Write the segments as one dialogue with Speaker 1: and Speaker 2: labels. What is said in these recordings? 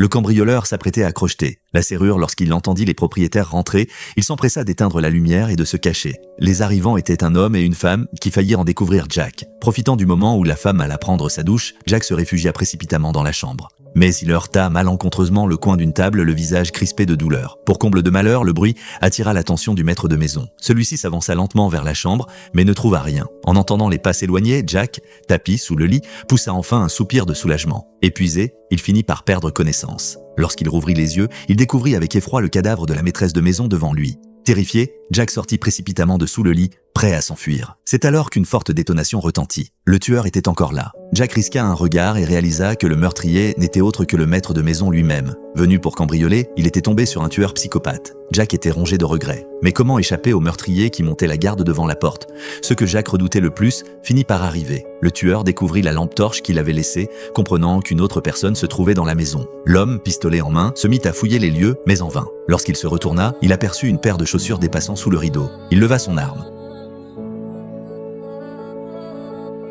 Speaker 1: Le cambrioleur s'apprêtait à crocheter la serrure lorsqu'il entendit les propriétaires rentrer. Il s'empressa d'éteindre la lumière et de se cacher. Les arrivants étaient un homme et une femme qui faillirent en découvrir Jack. Profitant du moment où la femme alla prendre sa douche, Jack se réfugia précipitamment dans la chambre. Mais il heurta malencontreusement le coin d'une table, le visage crispé de douleur. Pour comble de malheur, le bruit attira l'attention du maître de maison. Celui-ci s'avança lentement vers la chambre, mais ne trouva rien. En entendant les pas s'éloigner, Jack, tapi sous le lit, poussa enfin un soupir de soulagement. Épuisé, il finit par perdre connaissance. Lorsqu'il rouvrit les yeux, il découvrit avec effroi le cadavre de la maîtresse de maison devant lui. Terrifié, Jack sortit précipitamment de sous le lit, prêt à s'enfuir. C'est alors qu'une forte détonation retentit. Le tueur était encore là. Jack risqua un regard et réalisa que le meurtrier n'était autre que le maître de maison lui-même. Venu pour cambrioler, il était tombé sur un tueur psychopathe. Jack était rongé de regrets. Mais comment échapper au meurtrier qui montait la garde devant la porte? Ce que Jack redoutait le plus finit par arriver. Le tueur découvrit la lampe torche qu'il avait laissée, comprenant qu'une autre personne se trouvait dans la maison. L'homme, pistolet en main, se mit à fouiller les lieux, mais en vain. Lorsqu'il se retourna, il aperçut une paire de chaussures dépassant sous le rideau. Il leva son arme.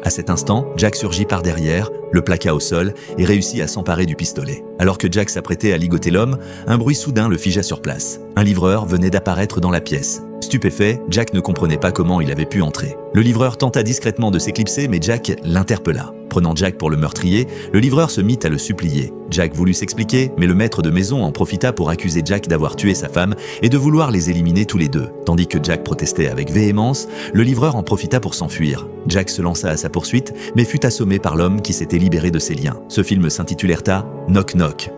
Speaker 1: À cet instant, Jack surgit par derrière, le plaqua au sol et réussit à s'emparer du pistolet. Alors que Jack s'apprêtait à ligoter l'homme, un bruit soudain le figea sur place. Un livreur venait d'apparaître dans la pièce. Stupéfait, Jack ne comprenait pas comment il avait pu entrer. Le livreur tenta discrètement de s'éclipser, mais Jack l'interpella. Prenant Jack pour le meurtrier, le livreur se mit à le supplier. Jack voulut s'expliquer, mais le maître de maison en profita pour accuser Jack d'avoir tué sa femme et de vouloir les éliminer tous les deux. Tandis que Jack protestait avec véhémence, le livreur en profita pour s'enfuir. Jack se lança à sa poursuite, mais fut assommé par l'homme qui s'était libéré de ses liens. Ce film s'intitule Knock Knock.